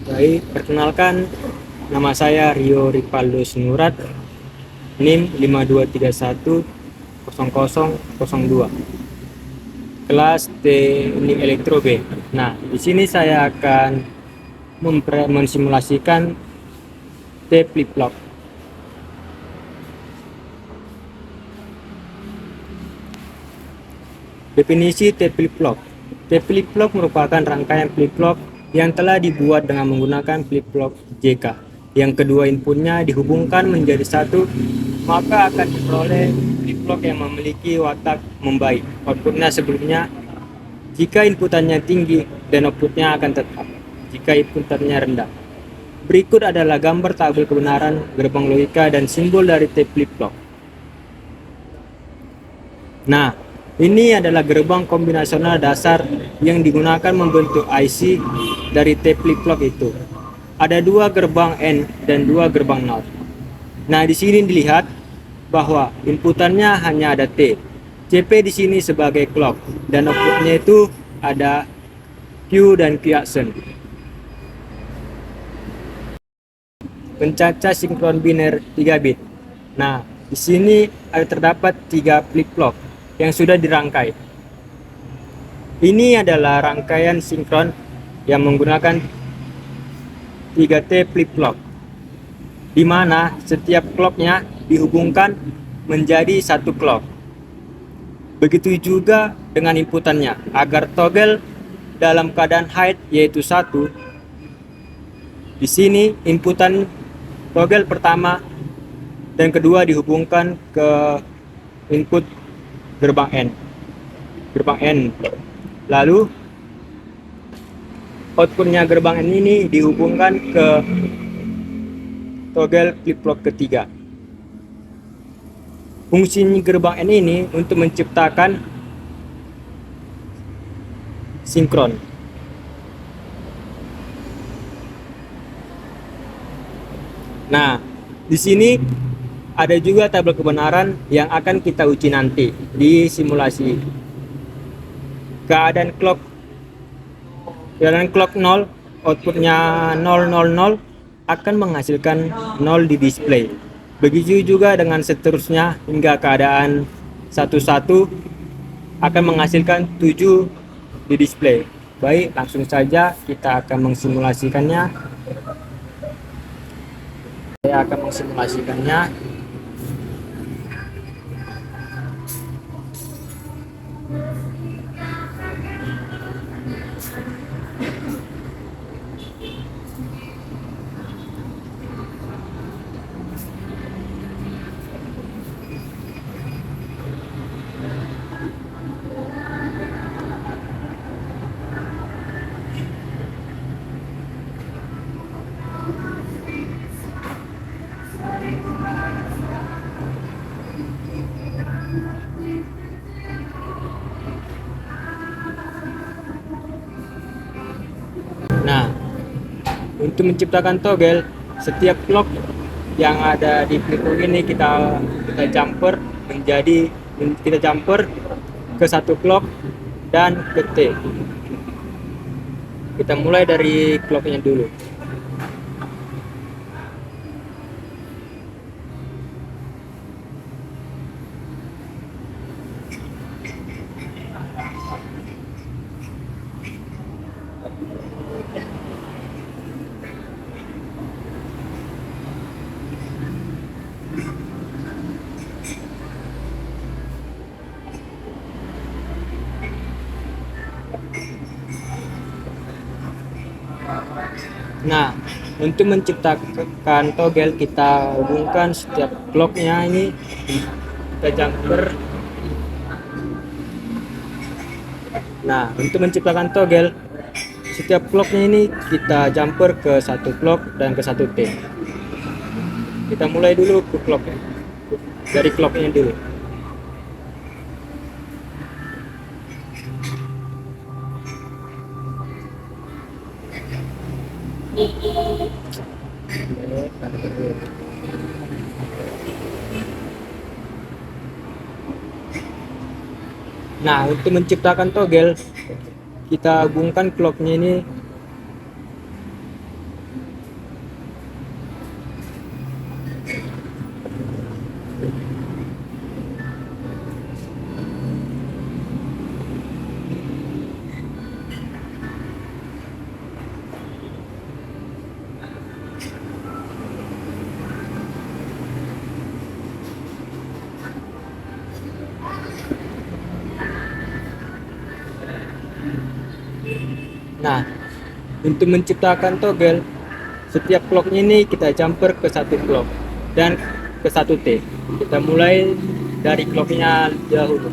Baik, perkenalkan, nama saya Rio Ripaldo Sinurat, NIM 52310002, kelas Teknik Elektro B. Nah, di sini saya akan mensimulasikan T flip flop. Definisi T flip flop. T flip flop merupakan rangkaian flip flop yang telah dibuat dengan menggunakan flip flop JK. Yang kedua inputnya dihubungkan menjadi satu, maka akan diperoleh flip flop yang memiliki watak membaik. Outputnya sebelumnya, jika inputannya tinggi dan outputnya akan tetap jika inputannya rendah. Berikut adalah gambar tabel kebenaran, gerbang logika, dan simbol dari T flip flop. Nah, ini adalah gerbang kombinasional dasar yang digunakan membentuk IC dari T flip flop itu. Ada dua gerbang N dan dua gerbang NOT. Nah, di sini dilihat bahwa inputannya hanya ada T. CP di sini sebagai clock dan outputnya itu ada Q dan quiescent. Pencacah sinkron biner 3 bit. Nah, di sini ada terdapat 3 flip flop yang sudah dirangkai. Ini adalah rangkaian sinkron yang menggunakan 3T flip flop, di mana setiap clocknya dihubungkan menjadi satu clock. Begitu juga dengan inputannya, agar toggle dalam keadaan high yaitu 1. Di sini inputan toggle pertama dan kedua dihubungkan ke input gerbang N. Lalu outputnya gerbang N ini dihubungkan ke toggle flip flop ketiga. Fungsi gerbang N ini untuk menciptakan sinkron. Nah, di sini ada juga tabel kebenaran yang akan kita uji nanti di simulasi. Keadaan clock 0, outputnya 000 akan menghasilkan 0 di display. Begitu juga dengan seterusnya hingga keadaan 11 akan menghasilkan 7 di display. Baik, langsung saja kita akan mensimulasikannya. Saya akan mensimulasikannya. Nah, untuk menciptakan toggle, setiap clock yang ada di flip flop ini kita jumper ke satu clock dan ke T. Kita mulai dari clocknya dulu. Nah, untuk menciptakan toggle kita hubungkan setiap clocknya ini, kita jumper. Nah, untuk menciptakan toggle setiap clocknya ini kita jumper ke satu clock dan ke satu T. Kita mulai dulu ke clocknya, dari clocknya dulu. Nah, untuk menciptakan toggle kita hubungkan clocknya ini Nah, untuk menciptakan togel, setiap clocknya ini kita jumper ke satu clock dan ke satu T. Kita mulai dari clocknya dahulu.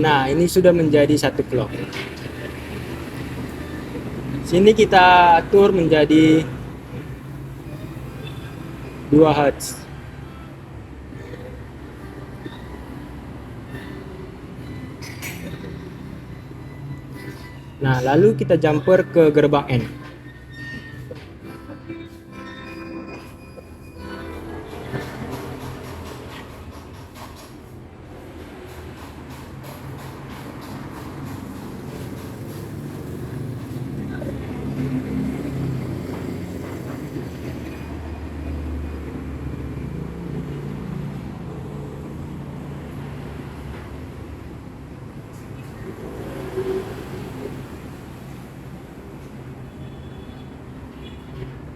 Nah, ini sudah menjadi satu clock. Sini kita atur menjadi 2 Hz. Nah, lalu kita jumper ke gerbang N.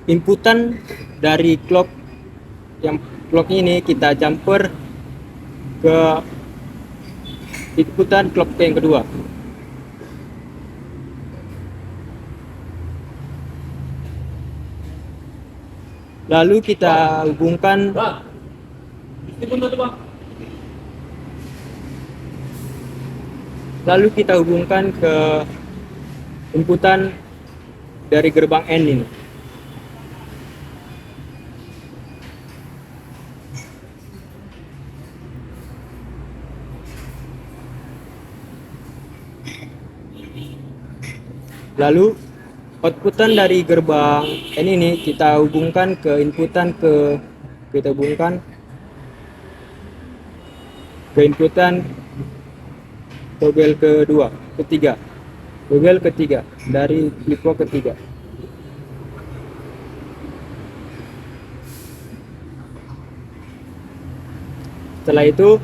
Inputan dari clock ini kita jumper ke inputan clock yang kedua. Lalu kita hubungkan ke inputan dari gerbang N ini. Lalu outputan dari gerbang N ini kita hubungkan ke inputan togel ketiga dari flip flop ketiga. Setelah itu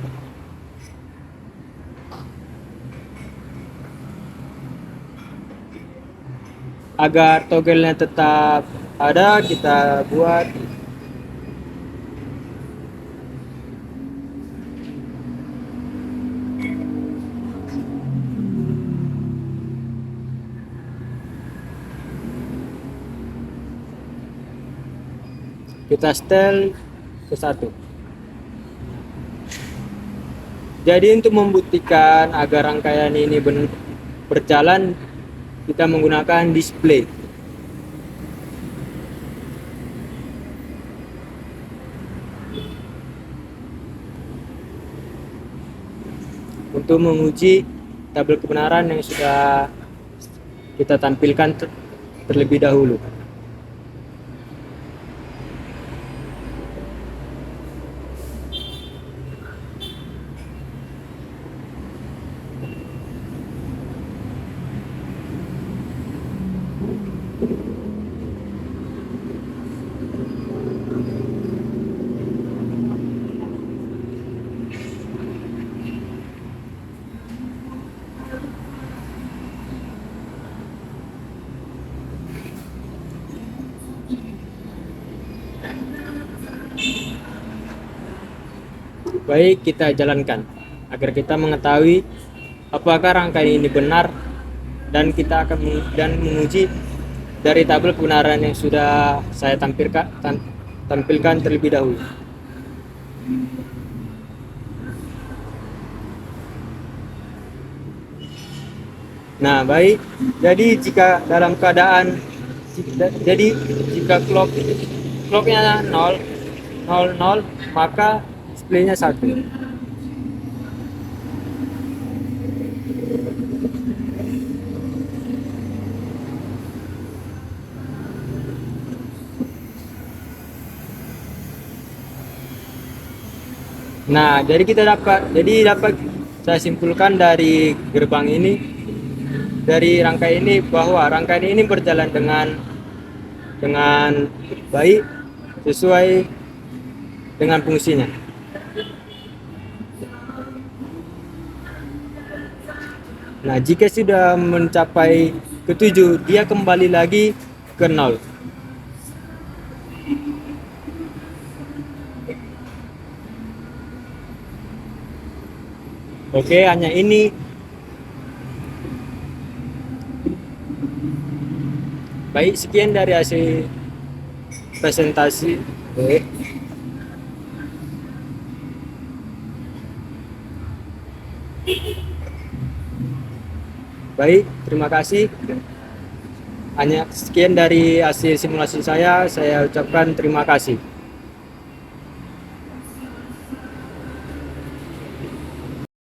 agar togelnya tetap ada, kita buat kita setel ke 1. Jadi untuk membuktikan agar rangkaian ini berjalan, kita menggunakan display. Untuk menguji tabel kebenaran yang sudah kita tampilkan terlebih dahulu. Baik, kita jalankan agar kita mengetahui apakah rangkaian ini benar, dan kita akan menguji dari tabel kebenaran yang sudah saya tampilkan terlebih dahulu. Nah, baik. Jadi jika dalam keadaan jadi jika clocknya 0 maka displaynya 1. Nah, jadi dapat saya simpulkan dari gerbang ini, dari rangkaian ini, bahwa rangkaian ini berjalan dengan baik sesuai dengan fungsinya. Nah, jika sudah mencapai ke-7, dia kembali lagi ke 0. Oke, hanya ini. Baik, sekian dari hasil presentasi. Oke. Baik, terima kasih. Hanya sekian dari hasil simulasi saya ucapkan terima kasih.